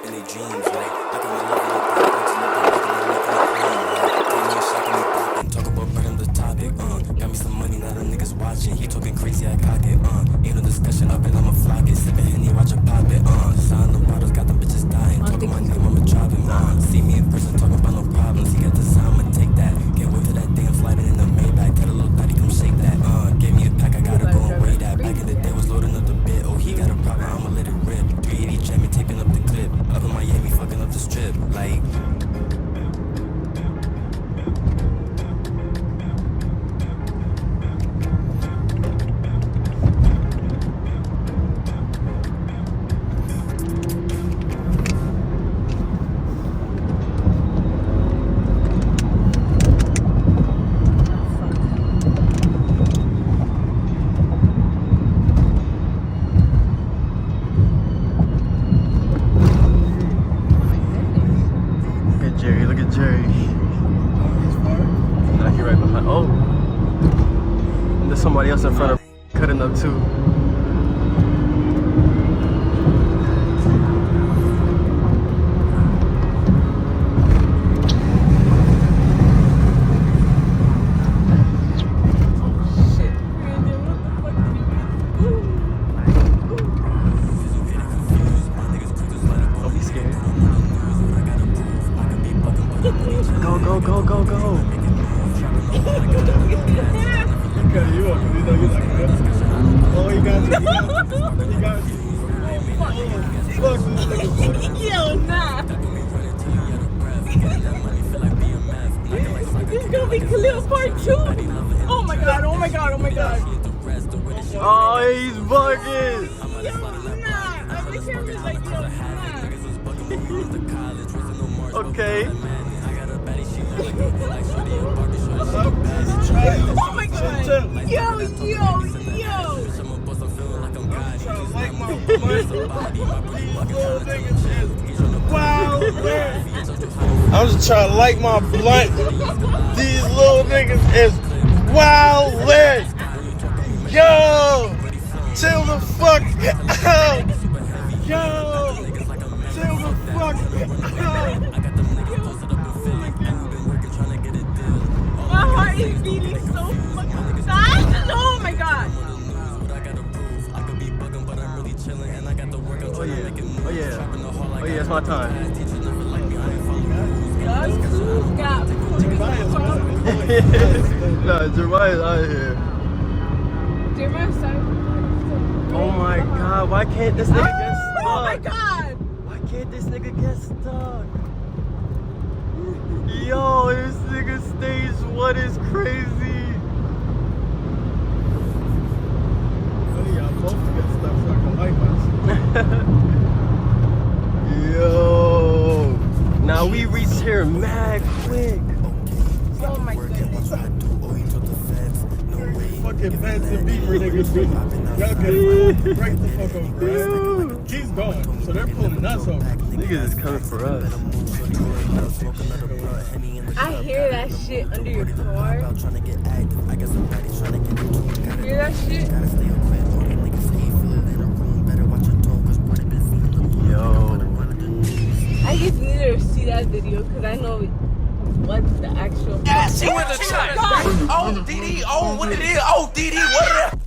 up in their dreams, like I can love you like that, bitch, you can make me clean, like take me a shot, me poppin', talk about bread on the topic, got me some money, now the niggas watching, he talking crazy, I cock it, ain't no discussion, up and I'ma flock it, sippin' Henny, watch it pop it, sign the bottles, got them bitches dying, talking my name, I'ma drop him, see me in person, talking about no problems, he got the sign, I'ma take that, can't wait till that thing, I'm sliding in the Maybach, tell a little thotty, come shake that, gave me a pack, I gotta go and weigh that, back in the day was loading up the bit, oh he got a problem, I'ma let it rip, 380 jam me, taping up the clip, up in Miami, fucking up the strip, like. Look at Jerry. Nah, he right behind. Oh, and there's somebody else in front of cutting up too. Go. Okay, you want me to know you like that? Oh, he got you. He got you. Fuck this. Yo, nah. This is gonna be Khalil part 2. Oh my god. Oh, he's bugging. Yo, nah. I wish I was like, yo, nah. Okay. Oh my god. Yo. Like my I'm just trying to like my blunt. These little niggas is wild lit. Yo, chill the fuck out. Yo, chill the fuck out. My heart is beating so fucking fast. Oh my god. Oh yeah, it's my time. No, Jeremiah's out of here. Jeremiah's Oh my god, why can't this nigga get stuck? Oh my god. Why can't this nigga get stuck? Yo, this nigga stage 1 is crazy. Y'all both get stuff so I can like myself. Yo, now we reached here mad quick. Oh my goodness. Fucking fancy beaver niggas do. Y'all get break the fuck over, bro. He's gone, so they're pulling us over. Niggas is coming for us. I hear that shit under your car. Hear that shit? Yo. I just need to see that video because I know what's the actual. Yeah, she went to China. Oh, DD, oh, what it is? Oh, DD, what it is?